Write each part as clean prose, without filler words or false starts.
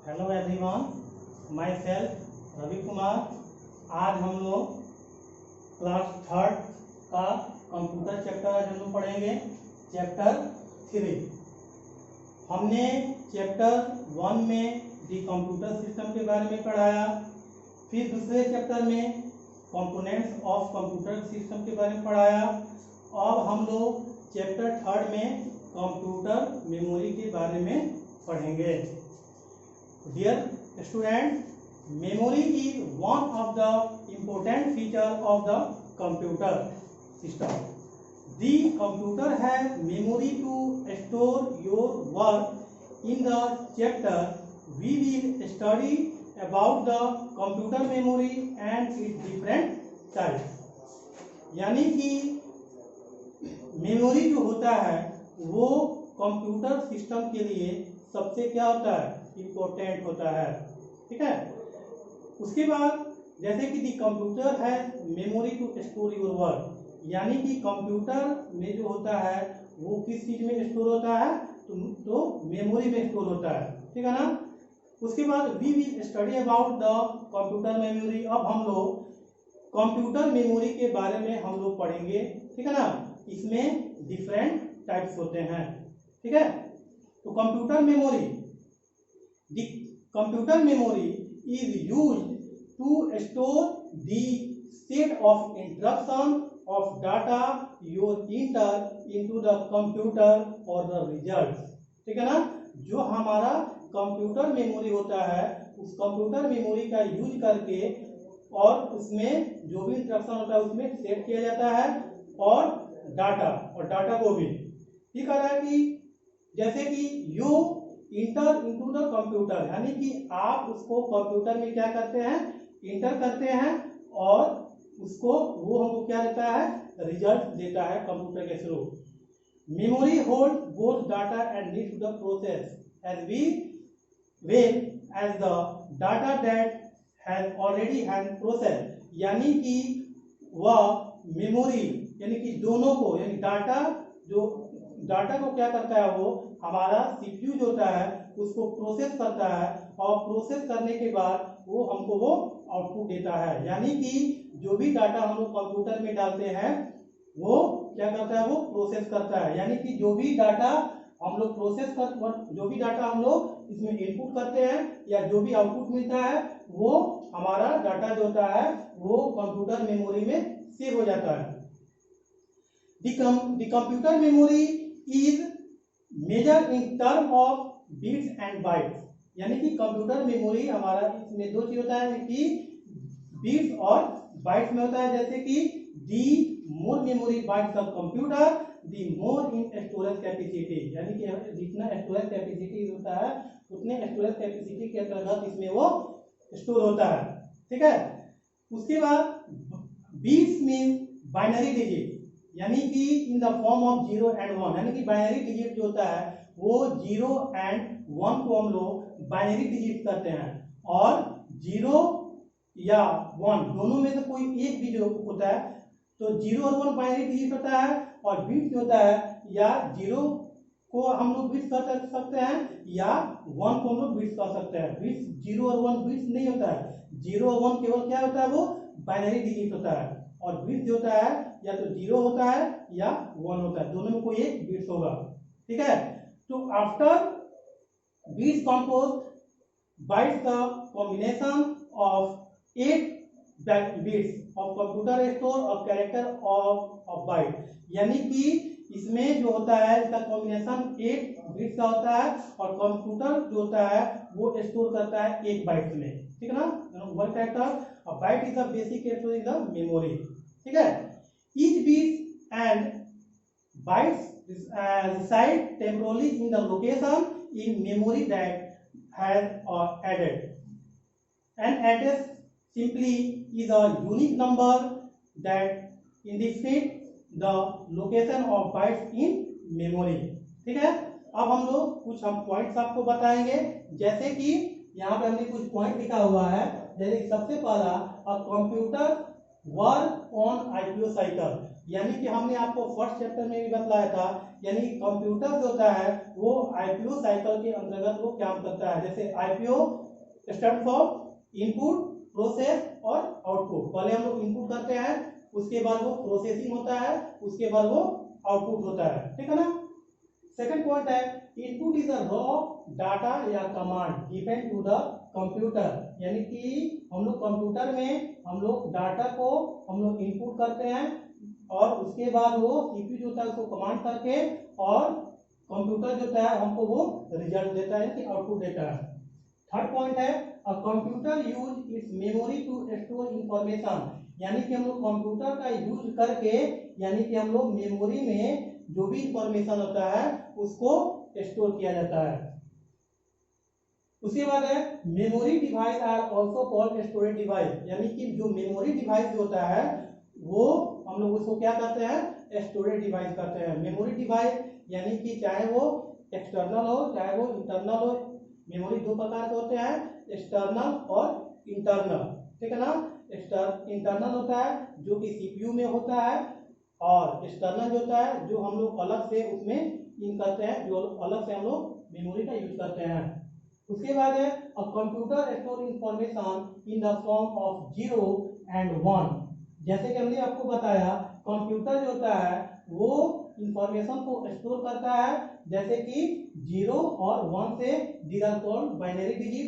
Hello everyone, myself Ravi Kumar. आज हम लोग क्लास थर्ड का कंप्यूटर चैप्टर आज हम लोग पढ़ेंगे। चैप्टर 3 हमने चैप्टर 1 में दी कंप्यूटर सिस्टम के बारे में पढ़ाया। फिर दूसरे चैप्टर में कंपोनेंट्स ऑफ कंप्यूटर सिस्टम के बारे में पढ़ाया। अब हम लोग चैप्टर 3 में कंप्यूटर मेमोरी के बारे में पढ़ेंगे। Dear student, memory is one of the important features of the computer system. The computer has memory to store your work. In the chapter, we will study about the computer memory and its different types. यानी कि memory जो होता है वो computer system के लिए सबसे क्या होता है, इम्पोर्टेंट होता है। ठीक है। उसके बाद जैसे कि दी कंप्यूटर है memory to store your work, यानी कि कंप्यूटर में जो होता है वो किस चीज में स्टोर होता है, तो मेमोरी में स्टोर होता है। ठीक है ना। उसके बाद we will study about the computer memory. अब हम लोग कंप्यूटर मेमोरी के बारे में हम लोग पढ़ेंगे। ठीक है ना। इसमें डिफरेंट टाइप्स होते हैं। ठीक है। तो computer memory, the computer memory is used to store the set of instruction of data you enter into the computer or the results। ठीक है ना। जो हमारा कंप्यूटर मेमोरी होता है उस कंप्यूटर मेमोरी का यूज करके और उसमें जो भी इंस्ट्रक्शन होता है उसमें सेट किया जाता है और डाटा को भी। ये कह रहा है कि जैसे कि you inter into the computer, यानी कि आप उसको कंप्यूटर में क्या करते हैं, इंटर करते हैं और उसको वो हमको क्या देता है, रिजल्ट देता है कंप्यूटर के थ्रू। Memory hold both data and needs the process as well as the data that has already has process, यानी कि वह मेमोरी यानी कि दोनों को, यानी डाटा को क्या करता है, वो हमारा सीपीयू जो होता है उसको प्रोसेस करता है और प्रोसेस करने के बाद वो हमको वो आउटपुट देता है। यानी कि जो भी डाटा हम लोग कंप्यूटर में डालते हैं वो क्या करता है, वो प्रोसेस करता है। यानी कि जो भी डाटा हम लोग जो भी डाटा हम लोग इसमें इनपुट करते हैं या जो भी आउटपुट मिलता है वो हमारा डाटा जो होता है वो कंप्यूटर मेमोरी में सेव हो जाता है। The computer memory is measured in term of bits and bytes, यानी कि कंप्यूटर मेमोरी हमारा इसमें दो चीज होता है कि बिट्स और बाइट्स में होता है। जैसे कि the more memory bytes of computer the more in storage capacity, यानी कि जितना स्टोरेज कैपेसिटी होता है उतने स्टोरेज कैपेसिटी के अंतर्गत इसमें वो स्टोर होता है। ठीक है। उसके बाद बिट्स मीन बाइनरी डिजिट, यानी कि in the form of 0 and 1, यानी कि बाइनरी डिजिट जो होता है वो 0 and 1 को हम लोग बाइनरी डिजिट करते हैं और 0 या 1 दोनों में से कोई एक भी जो होता है तो 0 और 1 बाइनरी डिजिट होता है और बिट जो होता है या 0 को हम लोग बिट्स कर सकते हैं या 1 को हम लोग बिट्स कर सकते हैं। बिट्स 0 और 1 बिट्स नहीं होता है, 0 और 1 केवल क्या होता है, वो बाइनरी डिजिट होता है और बिट्स जो होता है या तो 0 होता है या 1 होता है, दोनों में कोई एक बिट्स होगा। ठीक है। तो आफ्टर बिट्स कंपोज बाइट्स का combination of 8 bits of computer store of character of bite, यानी कि इसमें जो होता है इसका कॉम्बिनेशन 8 बिट्स का होता है और कंप्यूटर जो होता है वो स्टोर करता है 1 बाइट में। ठीक है ना। 1 character, a byte is the basic character in the memory। ठीक है। Each bit and bytes reside temporarily in the location in memory that has added. An address simply is a unique number that indicates the location of bytes in memory। ठीक है। अब हम लोग कुछ points आपको बताएंगे, जैसे कि यहाँ पे हमने कुछ पॉइंट लिखा हुआ है। जैसे सबसे पहला, a computer work on IPO cycle, यानी कि हमने आपको फर्स्ट चैप्टर में भी बताया था यानी कंप्यूटर जो होता है वो आईपीओ साइकिल के अंतर्गत वो काम करता है। जैसे IPO stand for input, process और आउटपुट। पहले हम लोग इनपुट करते हैं, उसके बाद वो प्रोसेसिंग होता है, उसके बाद वो आउटपुट होता है, ठीक है ना। सेकंड पॉइंट है input is a raw data या command given to the computer, यानी कि हम लोग कंप्यूटर में हम लोग डाटा को हम लोग इनपुट करते हैं और उसके बाद वो सीपीयू जो होता है उसको कमांड करके और कंप्यूटर जो होता है हमको वो रिजल्ट देता है कि आउटपुट देता है। थर्ड पॉइंट है a computer use its memory to store information, यानी कि हम लोग कंप्यूटर का यूज करके यानी कि हम लोग मेमोरी में जो भी इंफॉर्मेशन होता है उसको स्टोर किया जाता है। उसके बाद है memory device are also called storage device, यानी कि जो मेमोरी डिवाइस जो होता है वो हम लोग उसको क्या करते हैं स्टोरेज डिवाइस करते हैं। मेमोरी डिवाइस यानी कि चाहे वो एक्सटर्नल हो चाहे वो इंटरनल हो, मेमोरी दो प्रकार के होते हैं एक्सटर्नल और इंटरनल, ठीक है ना। इंटरनल होता है जो कि सीपीयू में होता है और एक्सटर्नल जो होता है जो हम लोग अलग से उसमें इन करते हैं, जो अलग से हम लोग मेमोरी का यूज करते हैं। उसके बाद है a computer store information in the form of 0 and 1, जैसे कि हमने आपको बताया कंप्यूटर जो होता है वो इंफॉर्मेशन को स्टोर करता है, जैसे कि 0 और 1 से these are called binary digit.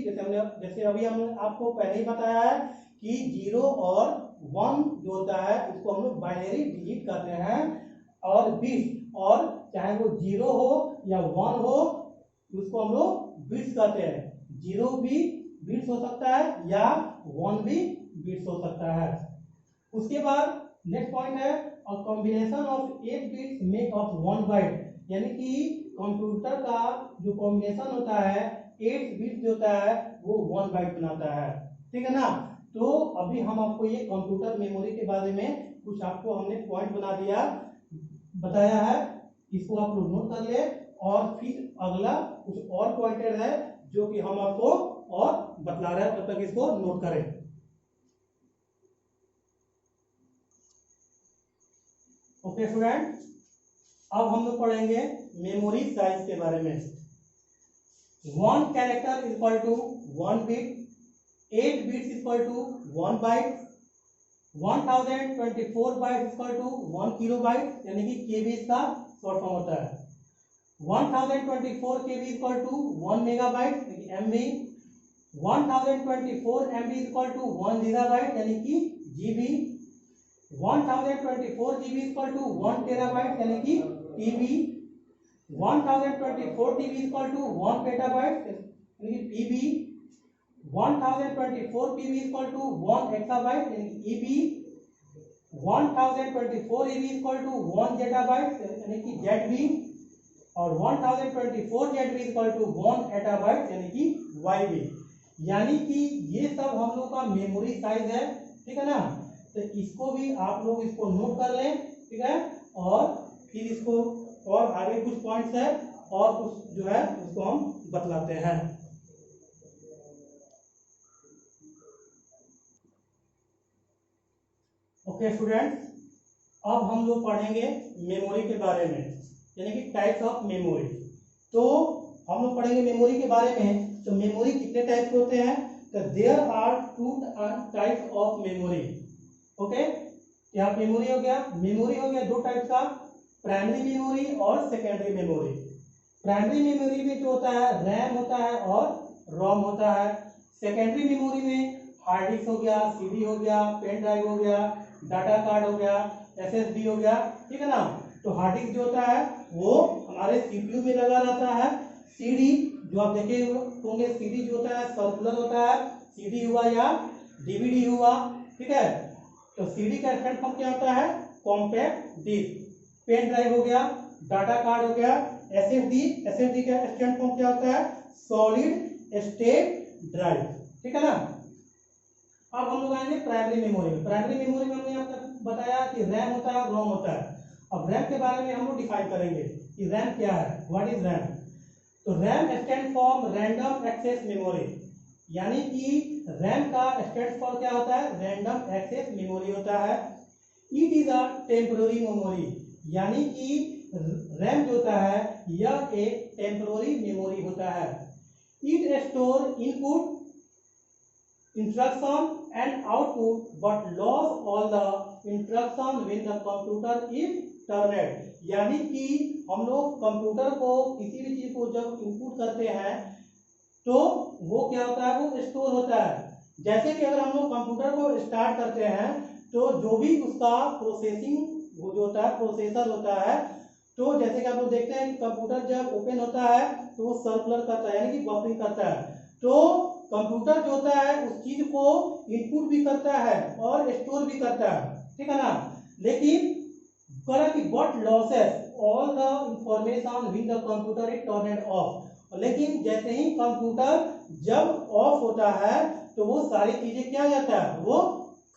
जैसे अभी हमने आपको पहले ही बताया है कि 0 और 1 जो होता है उसको हम लोग बाइनरी डिजिट करते हैं और बिट्स, और चाहे वो 0 हो या 1 हो उसको हम लोग बिट्स कहते हैं। 0 भी बिट्स हो सकता है या 1 भी बिट्स हो सकता है। उसके बाद नेक्स्ट पॉइंट है a combination of 8 bits make up 1 byte, यानी कि कंप्यूटर का जो कॉम्बिनेशन होता है 8 बिट्स जो होता है वो 1 बाइट बनाता है, ठीक है ना। तो अभी हम आपको ये कंप्यूटर मेमोरी के बारे में कुछ आपको हमने पॉइंट बना दिया बताया है, इसको आप लोग नोट कर ले और फिर अगला कुछ और पॉइंटेड है जो कि हम आपको और बतला रहे हैं, तब तक इसको नोट करें। ओके स्टूडेंट, अब हम लोग पढ़ेंगे मेमोरी साइज के बारे में। 1 character is equal to 1 bit, 8 bits is equal to 1 byte, 1024 byte is equal to 1 kilobyte, यानी कि केबी इसका शॉर्ट फॉर्म होता है। 1024 KB equal to 1 megabyte MB, 1024 MB equal to 1 gigabyte यानी कि GB, 1024 GB equal to 1 terabyte यानी कि TB, 1024 TB equal to 1 petabyte यानी कि PB, 1024 PB equal to 1 exabyte यानी कि EB, 1024 EB equal to 1 zettabyte यानी कि ZB और 1024 ZB इक्वल टू 1 एटाबाइट यानी कि YB। यानी कि ये सब हम लोग का मेमोरी साइज है, ठीक है ना। तो इसको भी आप लोग इसको नोट कर लें, ठीक है, और फिर इसको और आगे कुछ पॉइंट्स है और कुछ जो है उसको हम बतलाते हैं। ओके स्टूडेंट्स, अब हम लोग पढ़ेंगे मेमोरी के बारे में, यानी कि टाइप्स ऑफ मेमोरी। तो हम लोग पढ़ेंगे मेमोरी के बारे में। तो मेमोरी कितने टाइप के होते हैं, तो there are 2 types of memory. Okay, क्या मेमोरी हो गया, मेमोरी हो गया 2 टाइप का, प्राइमरी मेमोरी और सेकेंडरी मेमोरी। प्राइमरी मेमोरी में जो होता है रैम होता है और रोम होता है। सेकेंडरी मेमोरी में हार्ड डिस्क हो गया, CD हो गया, पेन ड्राइव हो गया, डाटा कार्ड हो गया, SSD हो गया, ठीक है ना। तो हार्ड डिस्क जो होता है वो हमारे CPU में लगा रहता है। CD जो आप देखे होंगे, CD जो होता है सर्कुलर होता है, CD हुआ या DVD हुआ, ठीक है। तो CD का स्टैंड फॉर्म क्या होता है, कॉम्पैक्ट डिस्क। पेन ड्राइव हो गया, डाटा कार्ड हो गया, SSD का स्टैंड फॉर्म क्या होता है, सॉलिड स्टेट ड्राइव, ठीक है ना। अब हम लोग आएंगे प्राइमरी मेमोरी में। प्राइमरी मेमोरी में हमने आपको बताया कि रैम होता है और रोम होता है। अब रैम के बारे में हम लोग डिफाइन करेंगे कि रैम क्या है, व्हाट इज रैम। तो RAM stand for random access memory, यानी कि रैम का स्टैंड फॉर क्या होता है, रैंडम एक्सेस मेमोरी होता है। It is a temporary memory, यानी कि रैम जो होता है यह एक टेम्पोररी मेमोरी होता है। It store input, instruction and output but lose all the instruction when the computer is turned। यानी कि हम लोग कंप्यूटर को किसी भी चीज को जब इनपुट करते हैं तो वो क्या होता है, वो स्टोर होता है। जैसे कि अगर हम लोग कंप्यूटर को स्टार्ट करते हैं तो जो भी उसका प्रोसेसिंग वो जो होता है प्रोसेसर होता है, तो जैसे कि आप लोग देखते हैं कि कंप्यूटर जब ओपन होता है तो वो सर्कुलर करता है यानी कि बफरिंग करता है। तो कंप्यूटर जो होता है उस चीज को इनपुट भी करता है और स्टोर भी करता है, ठीक है ना। लेकिन करा कि but losses all the information when the computer is turned of. लेकिन जैसे ही कंप्यूटर जब ऑफ होता है तो वो सारी चीजें क्या हो जाता है, वो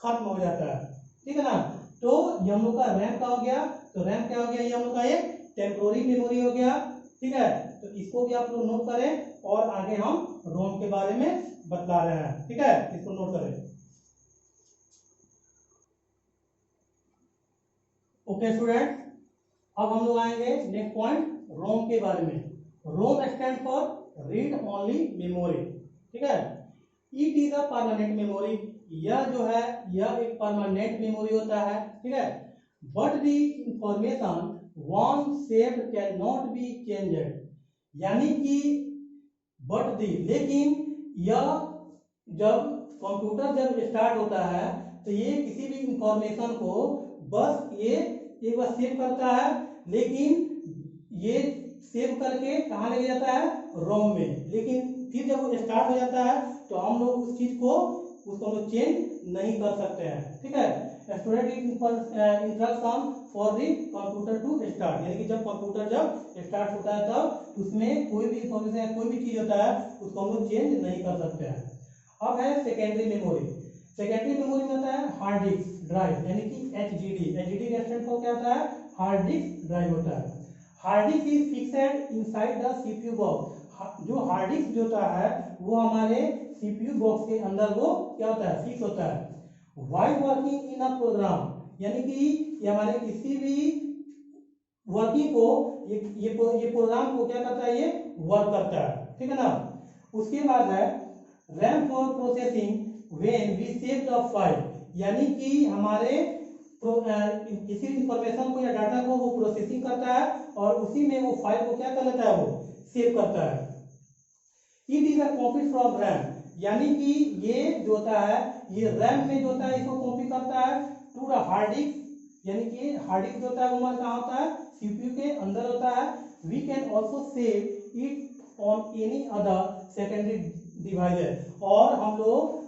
खत्म हो जाता है, ठीक है ना। तो ये हम लोग का रैम का हो गया। तो रैम क्या हो गया, ये हम लोग का एक टेम्पोररी मेमोरी हो गया, ठीक है। तो इसको भी आप लोग नोट करें और आगे हम रोम के बारे में बतला रहे हैं, ठीक है, इसको नोट करें। ओके स्टूडेंट, अब हम लोग आएंगे नेक्स्ट पॉइंट रोम के बारे में। रोम stand for read only memory, ठीक है। It is a permanent memory, यह जो है यह एक परमानेंट मेमोरी होता है, ठीक है। But the information once saved can not be changed. यानी कि बट दी, लेकिन यह जब कंप्यूटर जब स्टार्ट होता है तो ये किसी भी इंफॉर्मेशन को बस ये एक बार सेव करता है, लेकिन ये सेव करके कहाँ ले जाता है, रोम में। लेकिन फिर जब वो स्टार्ट हो जाता है तो हम लोग उस चीज को उसको हम लोग चेंज नहीं कर सकते हैं, ठीक है। Student instruction for the computer to start, यानी कि जब कंप्यूटर जब स्टार्ट होता है तब उसमें कोई भी इंफॉर्मेशन कोई भी चीज होता है उसको हम लोग चेंज नहीं कर सकते हैं। अब है सेकेंडरी मेमोरी। सेकेंडरी मेमोरी में होता है हार्ड डिस्क ड्राइव, यानी कि एचडीडी। एचडीडी स्टैंड फॉर क्या होता है, हार्ड डिस्क ड्राइव होता है। Hard disc is fixed inside the CPU box. जो हार्ड डिस्क जो होता है वो हमारे सीपीयू बॉक्स के अंदर वो क्या होता है, फिक्स होता है। While working in a program, यानी कि ये हमारे किसी भी वर्किंग को ये प्रोग्राम को क्या करता है, ये वर्क करता है, ठीक है ना। उसके बाद है RAM for processing when we save the file, यानी कि हमारे किसी इंफॉर्मेशन को या डाटा को वो प्रोसेसिंग करता है और उसी में वो फाइल को क्या कर लेता है, वो सेव करता है। It is a copy from RAM, यानी कि ये जो होता है ये रैम में जो होता है इसको कॉपी करता है टू द हार्ड डिस्क, यानी कि हार्ड डिस्क जो होता है वो हमारा कहाँ होता है, सीपीयू के अंदर होता है। We can also save it on any other secondary device, और हम लोग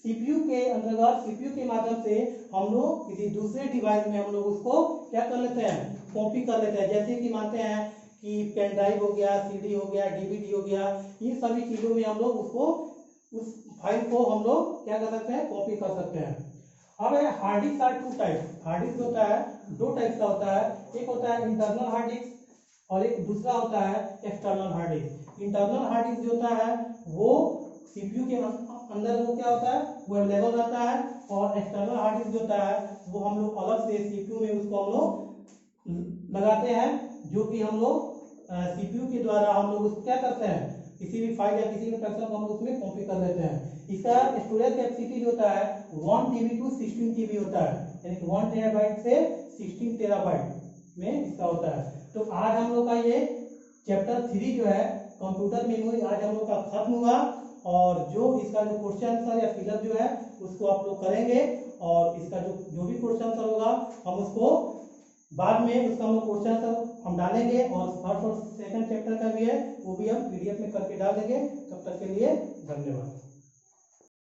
सीपीयू के अंतर्गत सीपीयू के माध्यम से हम लोग किसी दूसरे डिवाइस में हम लोग उसको क्या कर लेते हैं, कॉपी कर लेते हैं। जैसे कि मानते हैं कि पेन ड्राइव हो गया, सीडी हो गया, डीवीडी हो गया, इन सभी चीजों में हम लोग उसको उस फाइल को हम लोग क्या कर सकते हैं, कॉपी कर सकते हैं। अब है hard disk are two type. Hard disk होता है दो टाइप का होता है, एक होता है इंटरनल हार्ड डिस्क और एक दूसरा होता है external hard disk. Internal hard disk जो होता है वो सीपीयू के अंदर वो क्या होता है, वो अवेलेबल रहता है, और एक्सटर्नल हार्ड डिस्क जो होता है वो हम लोग अलग से सीपीयू में उसको हम लोग लगाते हैं, जो कि हम लोग सीपीयू के द्वारा हम लोग उसको क्या करते हैं, किसी भी फाइल या किसी भी इंस्ट्रक्शन को हम लोग उसमें कॉपी कर लेते हैं। इसका स्टोरेज कैपेसिटी जो होता है 1 TB टू 16 TB होता है, यानी कि 1 टेराबाइट से 16 टेराबाइट में इसका होता है। तो आज हम लोग का ये चैप्टर 3 जो है कंप्यूटर मेमोरी आज हम लोग का खत्म हुआ, और जो इसका जो क्वेश्चन आंसर या फिलअप जो है उसको आप लोग करेंगे, और इसका जो भी क्वेश्चन आंसर होगा हम उसको बाद में उसका हम क्वेश्चन आंसर हम डालेंगे, और फर्स्ट और सेकंड चैप्टर का भी है वो भी हम पीडीएफ में करके डाल देंगे। तब तक के लिए धन्यवाद।